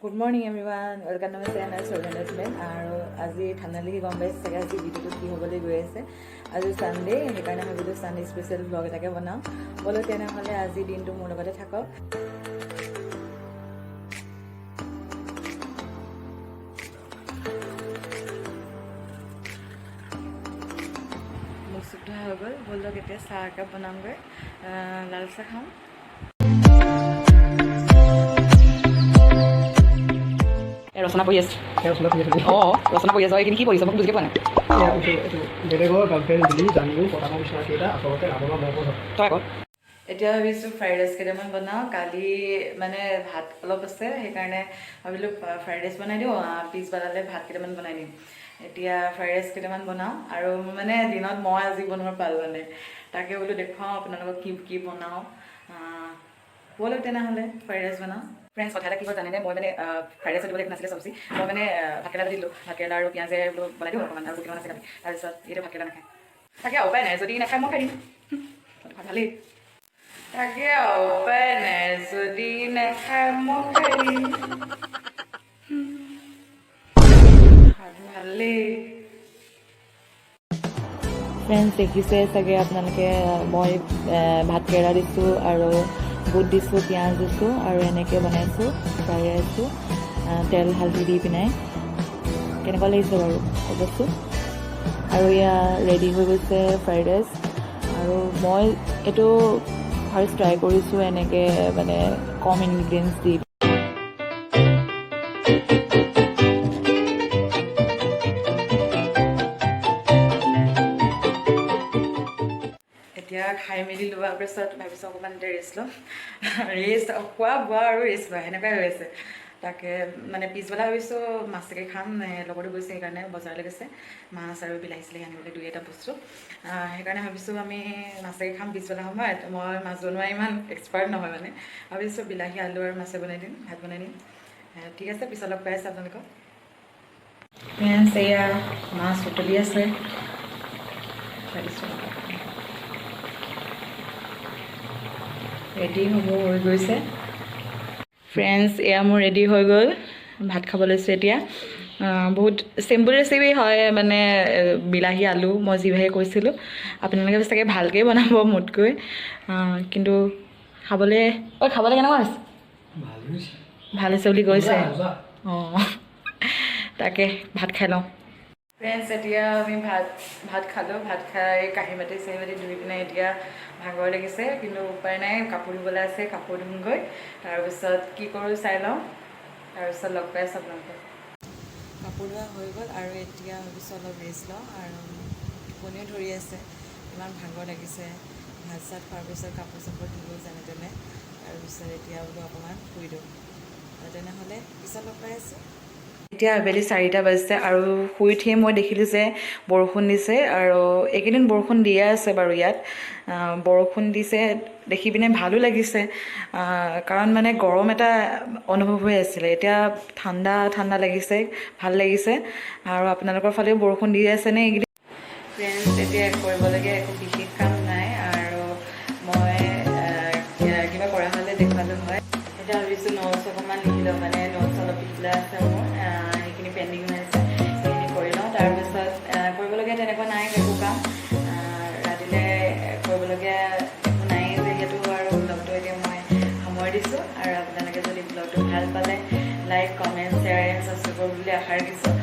Good morning everyone. Welcome to my channel Sojan Restaurant. আৰু আজি ঠাণ্ডালি গম পাইছে চাগে আজি ভিডিঅ'টো কি হ'বলৈ গৈ আছে। আজি সানডে সেইকাৰণে ভাবিলো সানডে স্পেশাল ব্লগ এটাকে বনাও। বলো তেনেহ'লে আজি দিনটো মোৰ লগতে থাকক। মুখ চুখ ধোৱা হৈ গ'ল। বলো এতিয়া চাহ একাপ বনামগৈ। লাল চাহ খাম। ৰচনা পঢ়ি আছো ৰচনা পঢ়ি আছো এইখিনি কি পঢ়িছে মোক বুজি পোৱা নাই তই আকৌ এতিয়া ভাবিছোঁ ফ্ৰাইড ৰাইচ কেইটামান বনাওঁ। কালি মানে ভাত অলপ আছে সেইকাৰণে ভাবিলোঁ ফ্ৰাইড ৰাইচ বনাই দিওঁ, পিছবেলালৈ ভাত কেইটামান বনাই দিম। এতিয়া ফ্ৰাইড ৰাইচ কেইটামান বনাওঁ আৰু মানে দিনত মই আজি বনোৱাৰ পাল মানে তাকে বোলো দেখুৱাওঁ আপোনালোকক কি কি বনাওঁ। ব'লক তেনেহ'লে ফ্ৰাইড ৰাইচ বনাওঁ। ফ্ৰেণ্ডছ কথা এটা কি হয় জানেনে, মই মানে ফ্ৰাইড ৰাইচত দিবলৈ একো নাছিলে চব্জি, মই মানে ভাতকেৰেলা দিলোঁ, ভাতকেৰেলা আৰু পিঁয়াজে বোলো বনাই দিওঁ অকণমান আৰু কেইটামান আছে কালি। তাৰপিছত এইটো ভাতকেৰেলা নাখায়, তাকে উপায় নাই, যদি নাখায় মই খাই দিম, ভালেই। তাকে উপায় নাই, যদি নাখায় মই খাই দিম, ভালেই। ফ্ৰেণ্ডছ দেখিছে চাগে আপোনালোকে, মই ভাতকেৰেলা দিছোঁ আৰু বুট দিছোঁ, পিঁয়াজ দিছোঁ আৰু এনেকৈ বনাইছোঁ ফ্ৰাইড ৰাইচটো তেল হালধি দি পিনাই। কেনেকুৱা লাগিছে বাৰু ক'বচোন। আৰু এয়া ৰেডি হৈ গৈছে ফ্ৰাইড ৰাইচ। আৰু মই এইটো ফাৰ্ষ্ট ট্ৰাই কৰিছোঁ এনেকৈ মানে কম ইনগ্ৰিডিয়েণ্টছ দি। এতিয়া খাই মেলি লোৱাৰ পিছত ভাবিছোঁ অকণমান এতিয়া ৰেষ্ট ল'ম। ৰেষ্ট খোৱা বোৱা আৰু ৰেষ্ট লোৱা সেনেকুৱাই হৈ আছে। তাকে মানে পিছবেলা ভাবিছোঁ মাছকে খাম, লগতো গৈছে সেইকাৰণে বজাৰলৈ গৈছে, মাছ আৰু বিলাহী চিলাহী আনিবলৈ দুই এটা বস্তু। সেইকাৰণে ভাবিছোঁ আমি মাছকে খাম পিছবেলা সময়ত। মই মাছ বনোৱা ইমান এক্সপাৰ্ট নহয় মানে, ভাবিছোঁ বিলাহী আলু আৰু মাছে বনাই দিম, ভাত বনাই দিম। ঠিক আছে, পিছত লগ পাই আছে আপোনালোকক। ফ্ৰেণ্ডছ এয়া মাছ উতলি আছে, ৰেডি হ'ব হৈ গৈছে। ফ্ৰেণ্ডছ এয়া মোৰ ৰেডি হৈ গ'ল, ভাত খাব লৈছোঁ এতিয়া। বহুত চিম্পুল ৰেচিপি হয় মানে বিলাহী আলু, মই যিভাগে কৈছিলোঁ আপোনালোকে চাগে ভালকৈ বনাব মোতকৈ, কিন্তু খাবলৈ কেনেকুৱা হৈছে? ভাল হৈছে বুলি কৈছে। অঁ তাকে ভাত খাই লওঁ। ফ্ৰেণ্ডছ এতিয়া আমি ভাত খালোঁ, ভাত খাই কাঁহী বাতি চাহি বাতি ধুই পিনে এতিয়া ভাগৰ লাগিছে, কিন্তু উপায় নাই, কাপোৰ ধুবলৈ আছে, কাপোৰ ধুমগৈ, তাৰপিছত কি কৰোঁ চাই লওঁ, তাৰপিছত লগ পাই আছোঁ আপোনালোকক। কাপোৰ ধোৱা হৈ গ'ল আৰু এতিয়া ভাবিছোঁ অলপ ৰেষ্ট লওঁ, আৰু টোপনিও ধৰি আছে, ইমান ভাগৰ লাগিছে। ভাত চাত খোৱাৰ পিছত কাপোৰ চাপোৰ ধুলোঁ যেনে তেনে, তাৰপিছত এতিয়া বোলো অকণমান শুই দিওঁ। তেনেহ'লে পিছত লগ পাই আছোঁ। এতিয়া আবেলি 4টা বাজিছে আৰু শুই উঠিয়ে মই দেখিলোঁ যে বৰষুণ দিছে, আৰু এইকেইদিন বৰষুণ দিয়ে আছে বাৰু ইয়াত। বৰষুণ দিছে দেখি পিনে ভালো লাগিছে, কাৰণ মানে গৰম এটা অনুভৱ হৈ আছিলে, এতিয়া ঠাণ্ডা ঠাণ্ডা লাগিছে, ভাল লাগিছে। আৰু আপোনালোকৰ ফালেও বৰষুণ দি আছেনে এইকেইদিন? ফ্ৰেণ্ডছ এতিয়া কৰিবলগীয়া একো বিশেষ কাম নাই, আৰু মই কিবা কৰা হ'লে দেখুৱালোঁ হয়। এতিয়া ভাবিছোঁ নোটছ অকণমান লিখি লওঁ, মানে নোটছ অলপ লিখিলে আছে মোৰ, সেইখিনি পেণ্ডিং হৈ আছে, সেইখিনি কৰি লওঁ। তাৰপিছত কৰিবলগীয়া তেনেকুৱা নাই একো কাম, ৰাতিলৈ কৰিবলগীয়া একো নাই যিহেতু, আৰু ব্লগটো এতিয়া মই সামৰি দিছোঁ। আৰু আপোনালোকে যদি ব্লগটো ভাল পালে like, comment, share and subscribe বুলি আশা ৰাখিছোঁ।